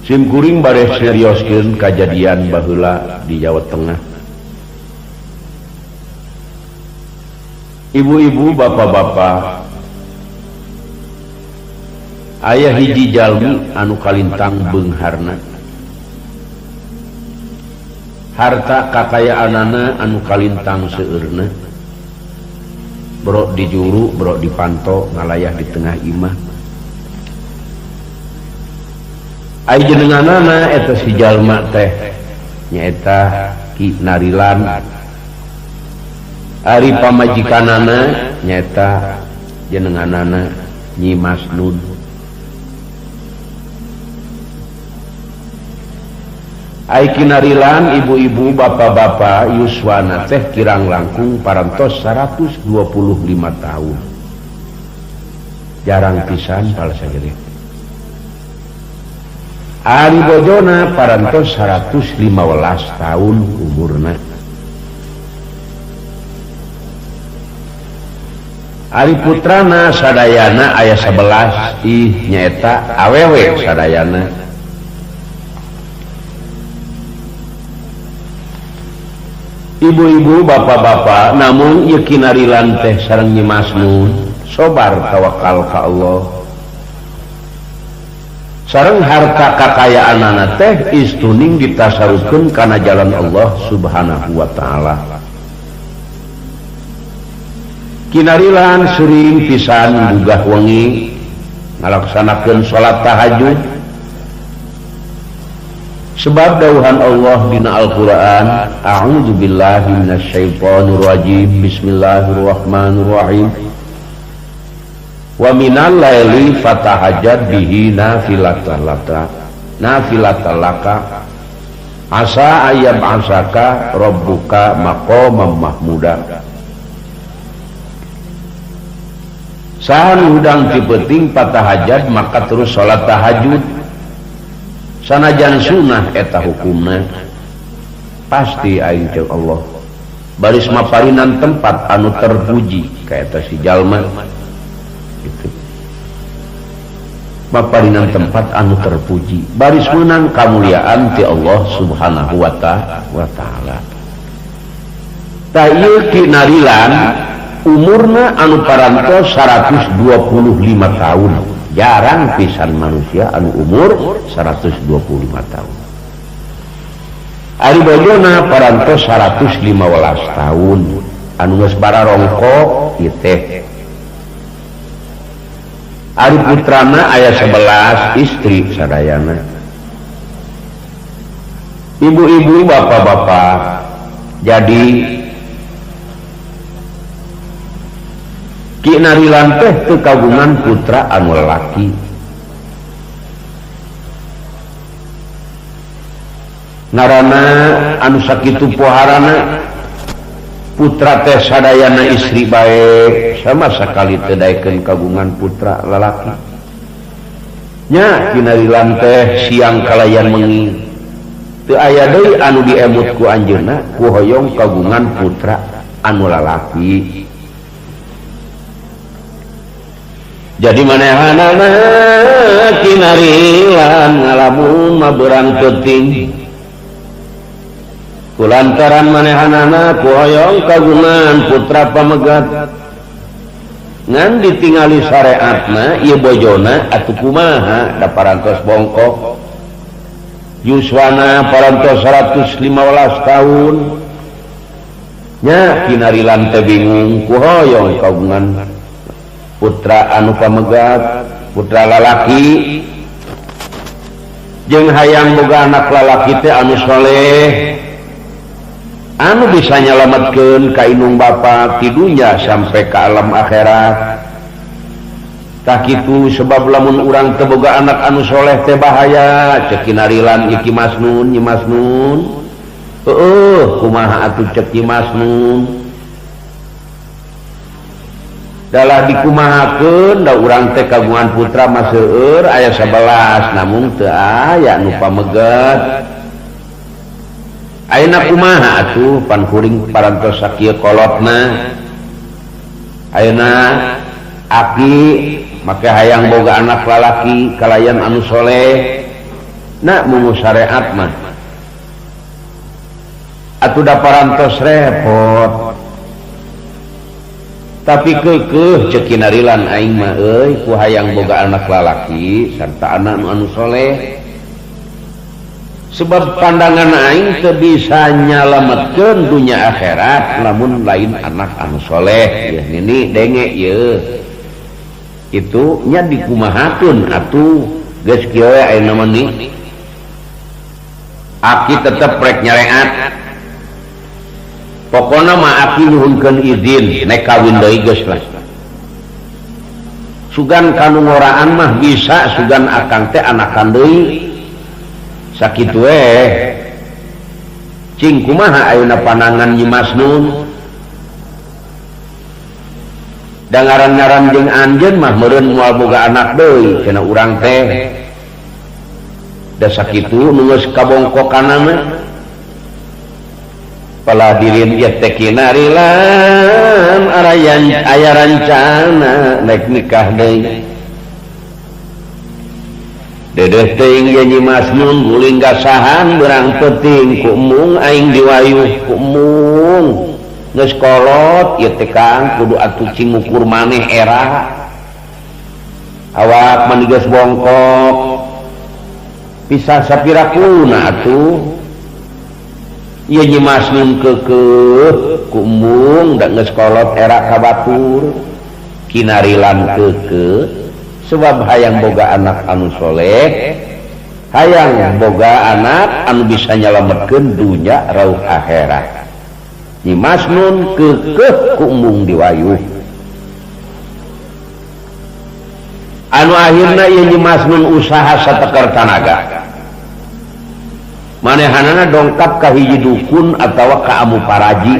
Simkuring bareh serioskeun kajadian baheula di Jawa Tengah. Ibu-ibu, bapak-bapak, aya hiji jalmi anu kalintang beungharna. Harta kakayaanana anu kalintang seueurna. Bro di juru, bro di panto, ngalayah di tengah imah. Ai jenenganana eta si jalma teh nyaeta Ki Narilan. Ari pamajikanana nyaeta jenenganana Nyi Masnud. Ai Ki Narilan, ibu-ibu, bapak-bapak, yuswana teh kirang langkung parantos 125 tahun. Jarang pisan palsagede. Ari bojona parantos 115 tahun umurna. Ari putrana sadayana aya 11, nyaeta awewe sadayana. Ibu-ibu, bapak-bapak, namun ieu Ki Narilan teh sareng Nyi Masnud sobar tawakal ka Allah. Sareng harta kakayaanana teh istuning ditasarufkeun kana jalan Allah Subhanahu wa taala. Ki Narilan seuring pisan bugah wengi ngalaksanakeun salat tahajud. Sebab dawuhan Allah dina Al-Qur'an, a'udzu billahi minasyaitonir rajim, bismillahirrahmanirrahim. Wa minal laili fatahajjad bihi nafilatan laka asa ayyab asaka rabbuka maqaman mahmuda. Sahan hudang tipeting patahajjad maka terus salat tahajud. Sanajan sunnah eta hukumna pasti aing teh Allah baris maparinan tempat anu terpuji ka eta si jalma gitu. Maparinan tempat anu terpuji baris meunang kamuliaan ti Allah Subhanahu wa taala. Tah ieu Ki Narilan umurna anu parantos 125 tahun. Jarang pisan manusia anu umur 125 tahun. Ari bojona parantos 115 tahun. Anu geus bararongko ieu teh. Ari putrana aya 11, istri sadayana. Ibu-ibu, bapak-bapak, jadi Ki Narilan teh teu kagungan putra anu lalaki. Ngaranna anu sakitu poharana putra teh sadayana istri bae sama sakali teu daekeun kagungan putra lalaki. Nya Ki Narilan teh siang kalayan mengi teu aya deui anu diemut ku anjeunna ku hoyong kagungan putra anu lalaki. Jadi manehanana Ki Narilan ngalamun mabeurang teuting kulantaran manehanana ku hoyong kagungan putra pamegat ngan ditingali syariatna ieu bojona atuh kumaha da parantos bongkok yuswana parantos 115 tahun. Nya Ki Narilan teh bingung ku hoyong kagungan putra anu pamegat, putra lalaki jeung hayang boga anak lalaki teh anu soleh anu bisa nyalametkeun ka indung bapa ti dunya sampai ka alam akhirat. Tah kitu sebab lamun urang teu boga anak anu soleh teh bahaya cek Ki Narilan Nyi Masnud. Kumaha atuh cek Nyi Masnud? Dalah dikumahakeun da urang teh kagungan putra mah seueur aya 11 namun teu aya nu pamegat. Ayeuna kumaha atuh pan kuring parantos sakieu kolotna. Ayeuna aki make hayang boga anak lalaki kalayan anu soleh nak mungu syariat mah atuh da parantos repot tapi keukeuh ceuk kinarilan aing mah euy ku hayang boga anak lalaki sarta anak anu soleh sebab pandangan aing teu bisa nyalametkeun dunya akhirat lamun lain anak anu soleh ya nini denge ye itu nya dikumahakeun atuh geus kieu aya nama ni aki tetep rek nyareat pokona mah aki nyuhunkeun izin nek kawin deui geus lah sugan kanu ngoraan mah bisa sugan akang teh anakan deui sakitu cing kumaha ayeuna panangan Nyi Masnun da ngaran-ngaran jeung anjeun mah meureun moal boga anak deui cenah urang teh da sakitu nu geus kabongkokanna mah paladirin ieu teh kinarilan aya rancana naik nikah deui dedeh teuing ye Nyi Masnun guling gasahan berang penting ku mung aing diwayuh ku mung geus kolot ieu teh Kang kudu atuh cing ngukur maneh era awak mani geus bongkok pisah sapira kuna atuh ieu Nyi Masnun keukeuh ku mung da geus kolot era ka batur kinarilan keukeuh sebab hayang boga anak anu soleh hayang boga anak anu bisa nyalametkeun dunya rauh akhirat Nyi Masnun keukeuh ku mung diwayuh anu akhirna ieu Nyi Masnun usaha satekar tanaga manehanana dongkap ka hiji dukun atawa ka amu paraji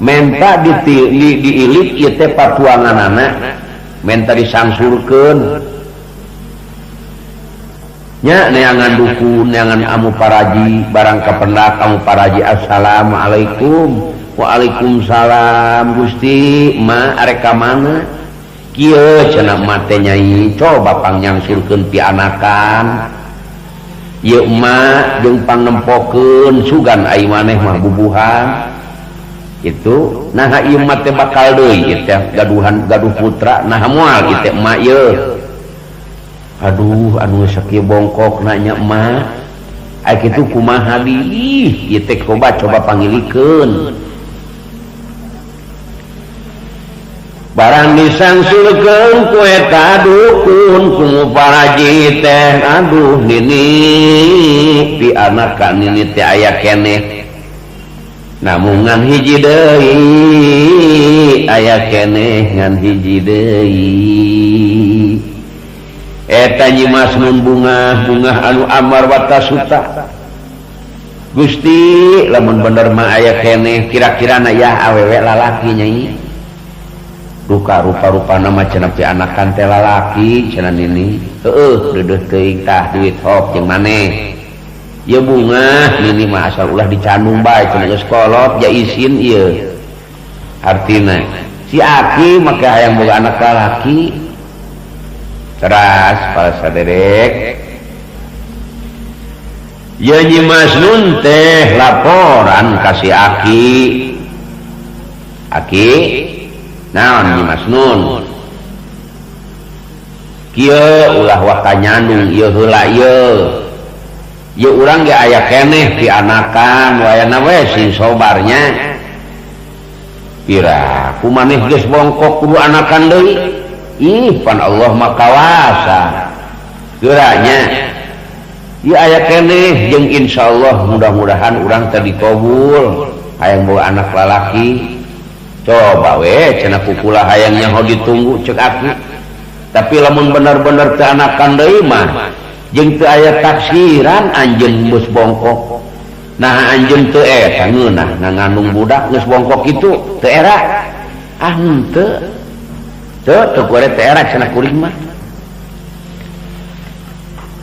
menta diilik ieu teh patuanganana menta disangsurkeun nya neangan dukun neangan amu paraji barang kapendak amu paraji assalamualaikum waalaikumsalam Gusti ma arek ka mana kieu cenah mate nyai coba pangyangsurkeun pianakan ieu ma jeung pangnempokeun sugan ai maneh mah bubuhan itu nah ieu mah teh bakal deui ieu teh gaduh putra nah moal ieu teh emak ieu aduh anu sakieu bongkok nanya emak ai kitu kumaha di ieu teh coba pangilikeun barang disangsurkeun ku eta dukun ku paraji teh aduh nini pi anak ka nini teh aya keneh namun ngan hiji deui aya keneh ngan hiji deui eta Nyi Masnun bunga anu amar wa tasuta Gusti lamun bener mah aya keneh kira-kirana ya awewe lalaki nyai duka rupa-rupana mah cenah pi anakan teh lalaki cenah nini heueuh deudeuh teuing tah duit hop jeung maneh ya bunga nini mah asal ulah dicandung bae cenah geus kolot ja isin ieu artina si aki make hayang boga anak lalaki teras para sadedek ya Nyi Masnun teh laporan ka si aki naon Nyi Masnun kieu ulah waka nyandung ieu heula ieu urang ge aya keneh ti anakan wayana we sing sobarnya pira kumaneh geus bongkok kudu anakan deui ih pan Allah mah kawasa geuranya ieu aya keneh jeung insyaallah mudah-mudahan urang teh dikabul hayang bawa anak lalaki coba we cenah kukula hayang nyaho ditunggu ceuk aku tapi lamun bener-bener teu anakan deui mah jeung teu aya taksiran anjeun geus bongkok nah anjeun teu eta ngeunah ngandung budak geus bongkok kitu teu era teu gore teu era cenah kuring mah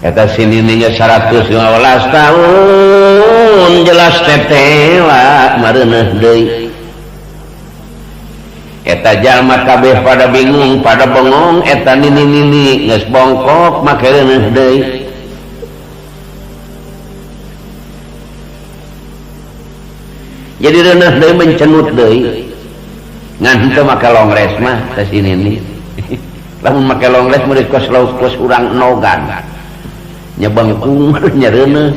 eta sinininya 115 tahun jelas tetela mareuneuh deui eta jalma kabeh pada bingung pada bengong eta nini geus bongkok make reuneuh deui jadi reuneuh deui mencenut deui ngan henteu make longres mah teh sini nih lamun make longres meureun kos urang nogan nyebengkung nya reuneuh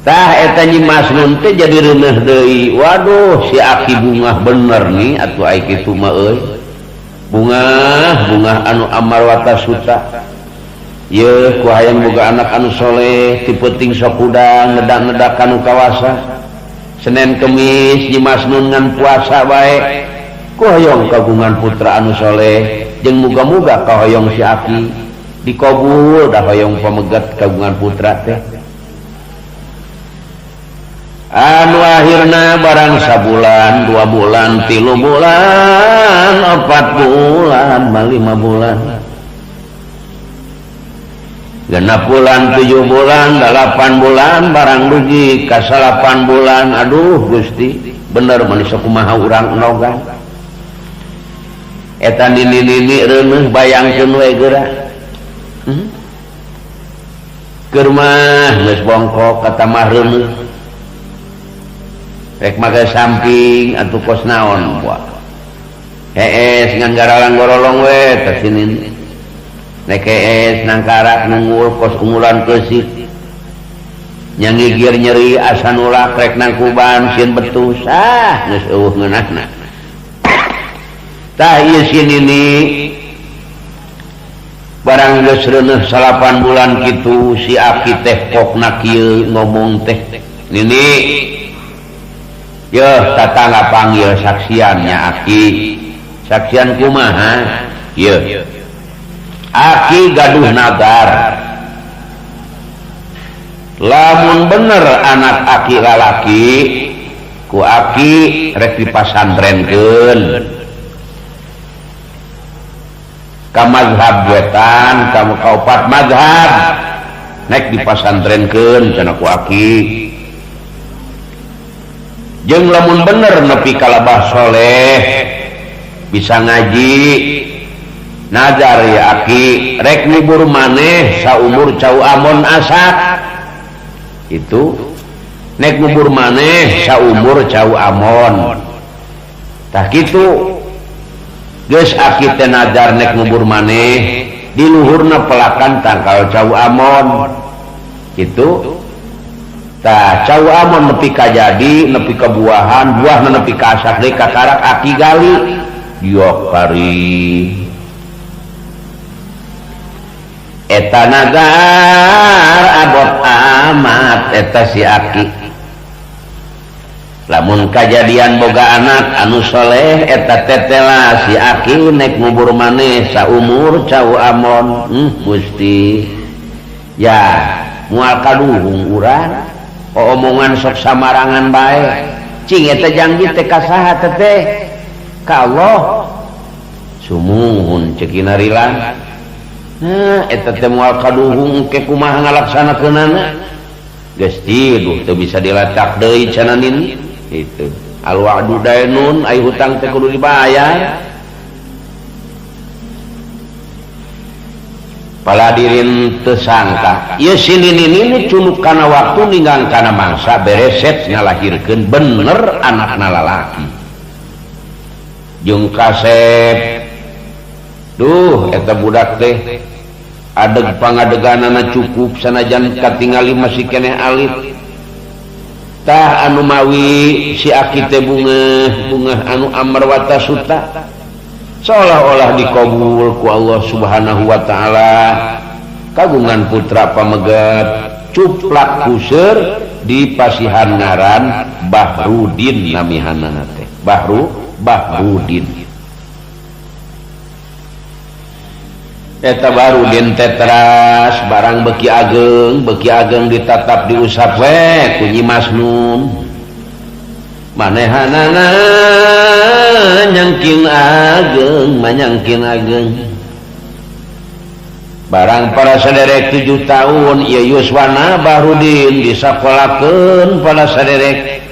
tah eta Nyi Masnun teh jadi reuneuh deui waduh si aki bungah bener nih atuh ai kitu mah euy bunga anu amarwata suta ye ku hayang boga anak anu soleh ti peuting sok udang ngedak-ngedak anu kawasa Senin Kemis Nyi Masnun ngan puasa bae ku hoyong kagungan putra anu soleh jeung muga-muga kahoyong si aki dikabul dah hoyong pamegat kagungan putra teh anu akhirna barang sabulan 2 bulan 3 bulan 4 bulan 5 bulan 6 bulan 7 bulan 8 bulan barang dugi ka 8 bulan aduh Gusti bener manusia kumaha urang nogan eta nini reuneuh bayangkeun we geura keur mah geus bongkok kata mah reuneuh rek make samping atuh kos naon buat hees ngan garalang gorolong we teh sini nek hees nangkarak nungul kos ungulan keusik nyangigir nyeri asa nulak rek nang kuban sieun betus geus eueuh ngeunahna tah ieu sini ni barang geus reuneuh 8 bulan kitu si aki teh pokna kieu ngomong teh nini yeuh tata ngapanggil saksiannya aki saksian kumaha yeuh aki gaduh nadar lamun bener anak aki lalaki ku aki rek dipasantrenkeun ka mazhab wetan ka opat mazhab nek dipasantrenkeun cenah ku aki jeung lamun bener nepi kalabah soleh bisa ngaji nazar ya aki rek ngubur maneh saumur cau amon asak itu nek ngubur maneh saumur cau amon tah kitu geus aki teh nazar nek ngubur maneh di luhurna pelakan tangkal cau amon kitu tah cau amon nepi ka jadi nepi ka buahan buahna nepi ka asak deui kakarak aki gali diok kari eta nazar abot amat eta si aki lamun kajadian boga anak anu soleh eta tetela si aki nek ngubur maneh saumur cau amon Gusti ya moal kaduhung urang omongan sok samarangan bae cing eta janji teh ka saha teh ka Allah sumuhun ceukina rilang eta teh moal kaduhung ke kumaha ngalaksanakeunana geus tiduh teu bisa dilacak deui cenah nin itu al wa'du dainun ai hutang teh kudu dibayar paladirin tersangka ieu sini culuk kana waktu ninggang kana mangsa bereset ngalahirkeun bener anakna lalaki jeung kasep duh eta budak teh adeg pangadeganana cukup sanajan katingali masih keneh alit tah anu mawi si aki teh bunga anu amarwata suta seolah-olah dikabul ku Allah Subhanahu wa taala kagungan putra pamegat cuplak kuseur di pasihan ngaran Bahrudin namihanana teh Bahrudin eta Bahrudin teh teras barang beki ageng ditatap diusap we ku Nyi Masnun manehanana nyangking ageng barang para saderek 7 tahun ieu yuswana Bahrudin disakolakeun pada saderek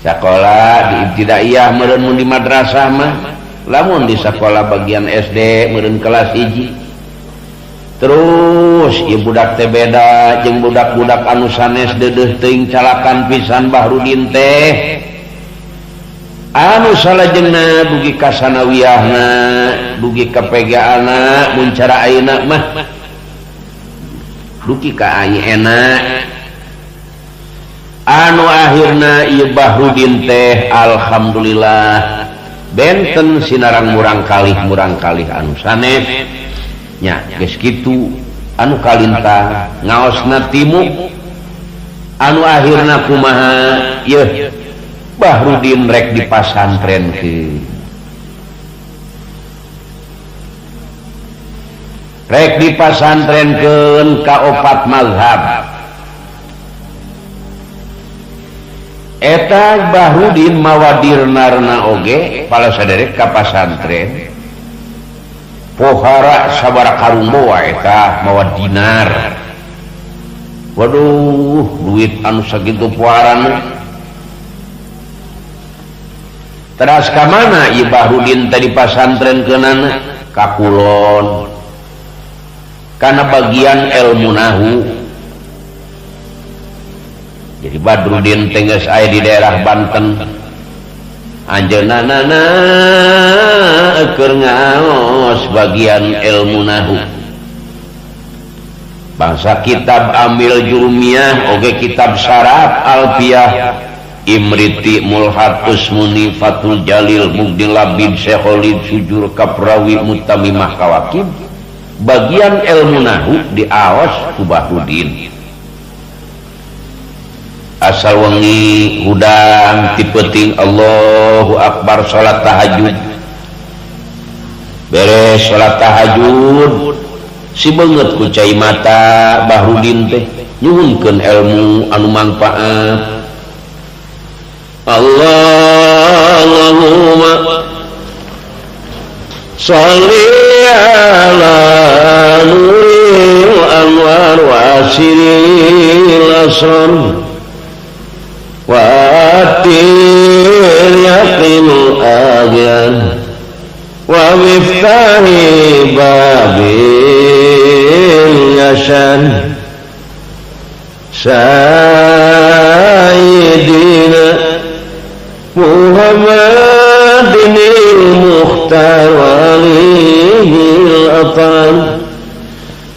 sakola di ibtidaiyah meureun mun di madrasah mah lamun di sekolah bagian SD meureun kelas 1 terus ieu budak teh beda jeung budak-budak anu sanes deudeuh teuing calakan pisan Bahrudin teh anu salajengna dugi ka sanawiyahna dugi ka pegaana mun cara ayeuna mah dugi ka ayeuna anu akhirna ieu Bahrudin teh alhamdulillah benten sinarang murang kalih anu sanes nya geus kitu anu kalintang ngaosna timu anu akhirna kumaha yeuh Bahrudin rek dipasantrenkeun rek dipasantrenkeun ka opat mazhab eta Bahrudin mawadirnarna oge pala saderek ka pasantren pohara sabara karumbo eta mawa dinar waduh duit anu sakitu puaran teras ka mana ieu Bahrudin tadi pasantren keunana ka kulon kana bagian ilmu nahu jadi Bahrudin tenggeus aya di daerah Banten anjeunna keur ngaos bagian ilmu nahu bangsa kitab Amil Jurumiyah oge kitab Syaraf Alfiyah Imriti Mulhat Usmuni Fatul Jalil Mugdin Labid Syekholid Sujur Kaprawi Mutamimah Kawakib bagian ilmu nahu diaos ku Bahrudin asal wengi hudang ti peuting Allahu Akbar salat tahajud beres salat tahajud si beungeut ku cai mata Bahrudin teh nyuhunkeun ilmu anu manfaat Allahumma sholli ala nuril anwar wa asiril asrar watil yaqinul agyan wa miftahi babil yasan sayyidina Muhammadinil mukhtar walihil atan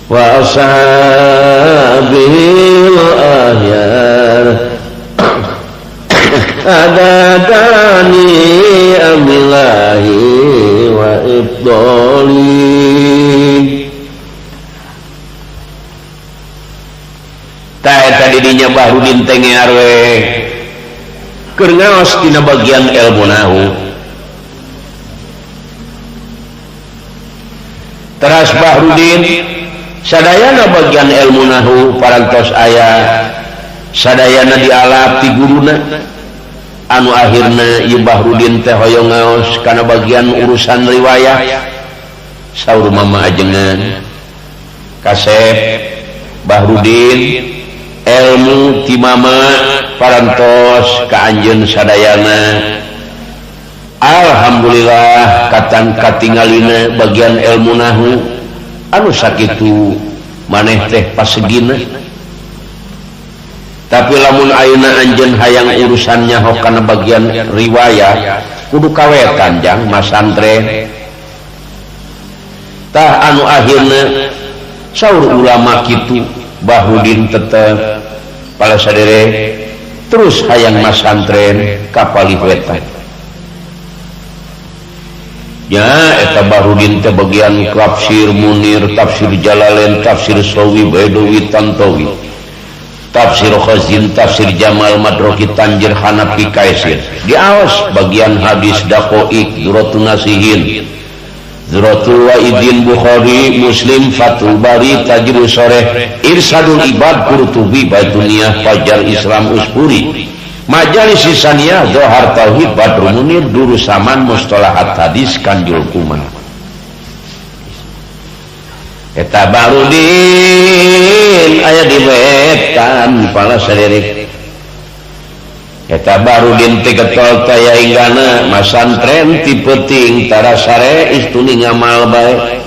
wa ashabihil ahyar adadani amilahi wa ibdoli tadi dinya Bahrudin teh ngearwe keur ngaos tina bagian ilmu nahu teras Bahrudin sadayana bagian ilmu nahu parantos aya sadayana dialap ti guruna anu akhirna ieu Bahrudin teh hoyong ngaos kana bagian urusan riwayah saur mama ajengan kasep Bahrudin ilmu ti mama parantos ka anjeun sadayana alhamdulillah katan katingalina bagian ilmu nahu anu sakitu maneh teh pasegina tapi lamun ayeuna anjeun hayang urusannya hokana bagian riwayah kudu kawetan jang masantren tah anu akhirna saur ulama kitu Bahrudin tetep pala sadere terus hayang masantren ka Paliwetan ya eta Bahrudin teh bagian tafsir Munir tafsir Jalalain tafsir Sawi Baidawi Tantawi tafsir Khazin tafsir Jamal Madroki Tanjir Hanafi Kaisir diaos bagian hadis Daqaiq Duratun Nasihin Zuratul Wa'idin Bukhari Muslim Fathul Bari Tajridu Sharih Irsadul Ibad Qurtubi Baituniah Fajar Islam Uspuri Majalis Saniyah Zohar Tauhid Badrul Munir Durusaman Mustalahat Hadis Kanjul Kuman eta Bahrudin aya di wetan pala saderek eta Bahrudin teh getol taya inggana masantren ti peuting tara sare istuni ngamal bae